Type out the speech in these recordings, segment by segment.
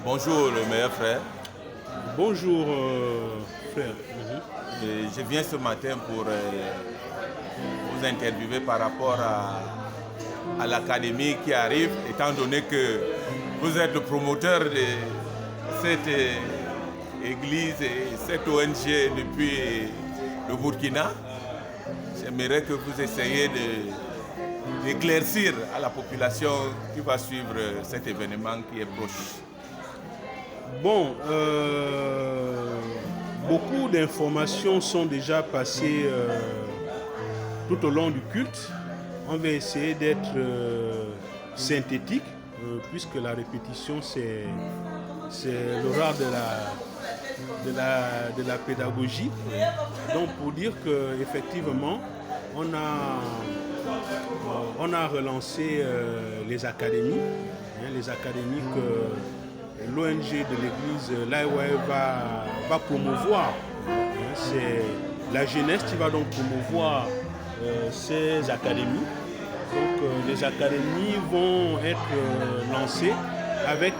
Bonjour le meilleur frère. Bonjour frère. Et je viens ce matin pour vous interviewer par rapport à l'académie qui arrive, étant donné que vous êtes le promoteur de cette église et cette ONG depuis le Burkina. J'aimerais que vous essayiez d'éclaircir à la population qui va suivre cet événement qui est proche. Bon, beaucoup d'informations sont déjà passées tout au long du culte. On va essayer d'être synthétique, puisque la répétition c'est le rare de la pédagogie. Donc pour dire qu'effectivement, on a relancé les académies, les académies que l'ONG de l'église l'AIWA va promouvoir. C'est la jeunesse qui va donc promouvoir ces académies. Donc les académies vont être lancées avec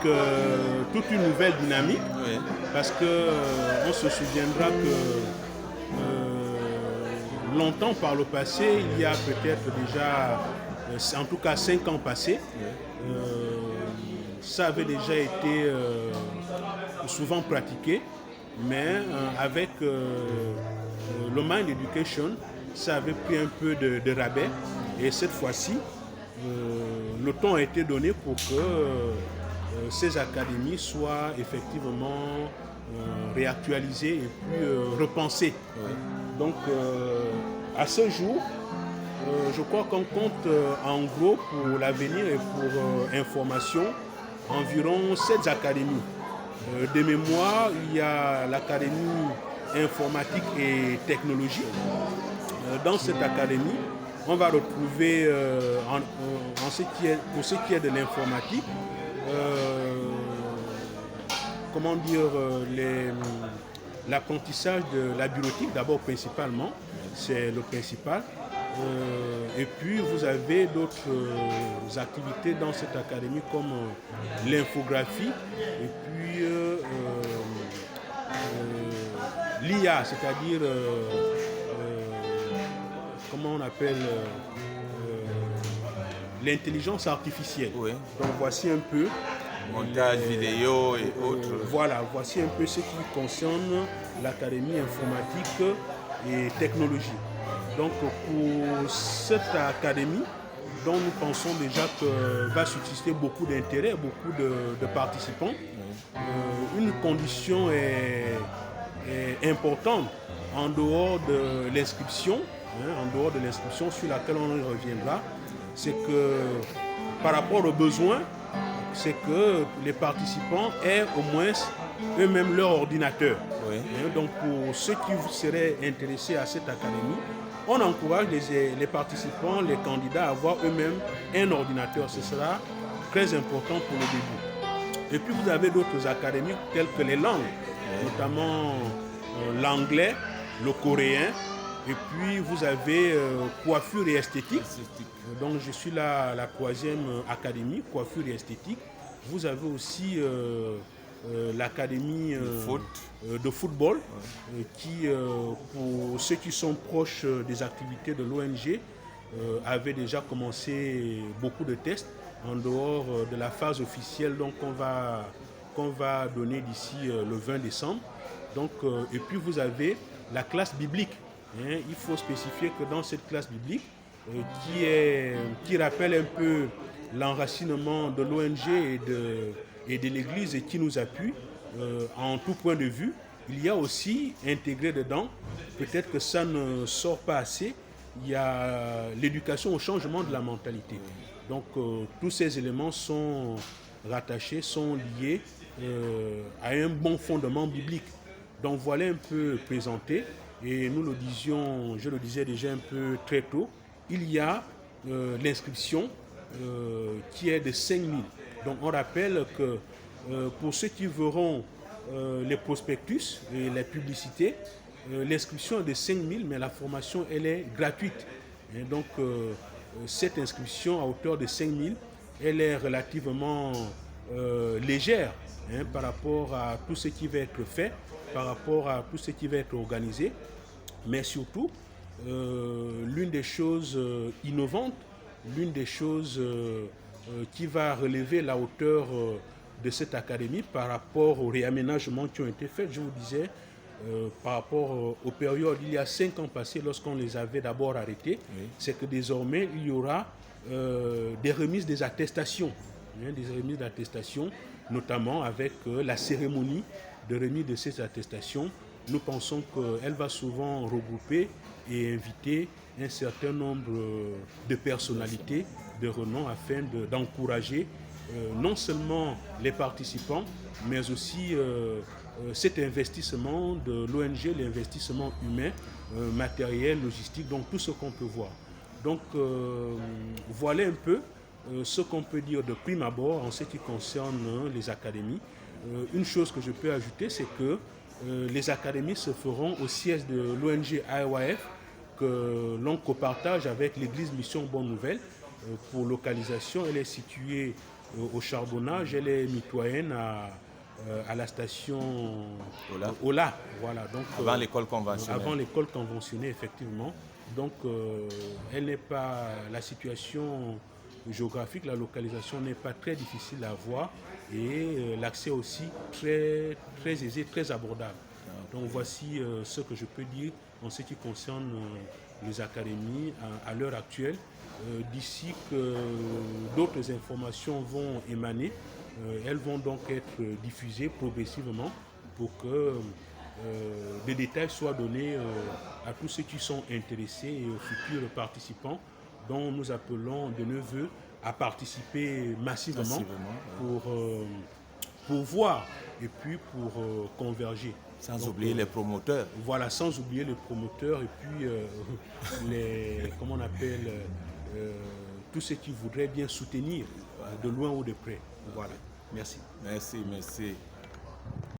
toute une nouvelle dynamique, oui. Parce qu'on se souviendra que longtemps par le passé, il y a peut-être déjà, en tout cas 5 ans passés, oui. Ça avait déjà été souvent pratiqué, mais avec le Mind Education, ça avait pris un peu de rabais, et cette fois-ci, le temps a été donné pour que ces académies soient effectivement réactualisées et puis repensées. Oui. Donc à ce jour, je crois qu'on compte en gros pour l'avenir et pour information environ 7 académies. De mémoire, il y a l'académie informatique et technologie. Dans cette académie, on va retrouver pour ce qui est de l'informatique, l'apprentissage de la bureautique, d'abord principalement, c'est le principal. Et puis vous avez d'autres activités dans cette académie comme l'infographie et puis l'IA, c'est-à-dire comment on appelle l'intelligence artificielle. Oui. Donc voici un peu montage vidéo et autres. Voilà, voici un peu ce qui concerne l'académie informatique et technologie. Donc pour cette académie, dont nous pensons déjà que va susciter beaucoup d'intérêt, beaucoup de participants, une condition est importante en dehors de l'inscription, sur laquelle on y reviendra, c'est que par rapport aux besoins, c'est que les participants aient au moins eux-mêmes leur ordinateur. Oui. Donc pour ceux qui seraient intéressés à cette académie, on encourage les participants, les candidats à avoir eux-mêmes un ordinateur. Ce sera très important pour le début. Et puis vous avez d'autres académies telles que les langues, notamment l'anglais, le coréen, et puis vous avez coiffure et esthétique. Donc je suis là la 3e académie, coiffure et esthétique. Vous avez aussi l'académie de football, qui, pour ceux qui sont proches des activités de l'ONG, avait déjà commencé beaucoup de tests en dehors de la phase officielle qu'on va donner d'ici le 20 décembre. Donc, et puis vous avez la classe biblique. Il faut spécifier que dans cette classe biblique, qui rappelle un peu l'enracinement de l'ONG et de l'Église et qui nous appuie en tout point de vue, il y a aussi intégré dedans, peut-être que ça ne sort pas assez, il y a l'éducation au changement de la mentalité. Donc tous ces éléments sont rattachés, sont liés à un bon fondement biblique. Donc voilà un peu présenté, et nous le disions, je le disais déjà un peu très tôt, il y a l'inscription qui est de 5 000. Donc on rappelle que pour ceux qui verront les prospectus et les publicités, l'inscription est de 5 000, mais la formation elle est gratuite. Et donc cette inscription à hauteur de 5 000, elle est relativement légère par rapport à tout ce qui va être fait, par rapport à tout ce qui va être organisé, mais surtout, l'une des choses innovantes, l'une des choses qui va relever la hauteur de cette académie par rapport aux réaménagements qui ont été faits, je vous disais, par rapport aux périodes il y a 5 ans passés lorsqu'on les avait d'abord arrêtés, oui, c'est que désormais il y aura des remises des attestations, notamment avec la cérémonie de remise de ces attestations. Nous pensons qu'elle va souvent regrouper et inviter un certain nombre de personnalités de renom afin d'encourager non seulement les participants, mais aussi cet investissement de l'ONG, l'investissement humain, matériel, logistique, donc tout ce qu'on peut voir. Donc voilà un peu ce qu'on peut dire de prime abord en ce qui concerne les académies. Une chose que je peux ajouter, c'est que les académies se feront au siège de l'ONG IYF que l'on copartage avec l'église Mission Bonne Nouvelle. Pour localisation, elle est située au Charbonnage, elle est mitoyenne à la station Ola. Voilà, donc, avant l'école conventionnelle. Avant l'école conventionnelle, effectivement. Donc, elle n'est pas, la situation géographique, la localisation n'est pas très difficile à voir et l'accès aussi très, très aisé, très abordable. Donc voici ce que je peux dire en ce qui concerne les académies à l'heure actuelle. D'ici que d'autres informations vont émaner, elles vont donc être diffusées progressivement pour que des détails soient donnés à tous ceux qui sont intéressés et aux futurs participants dont nous appelons de nos voeux à participer massivement. Pour voir et puis pour converger. Sans oublier les promoteurs. Voilà, sans oublier les promoteurs et puis comment on appelle, tous ceux qui voudraient bien soutenir de loin ou de près. Voilà, merci. Merci.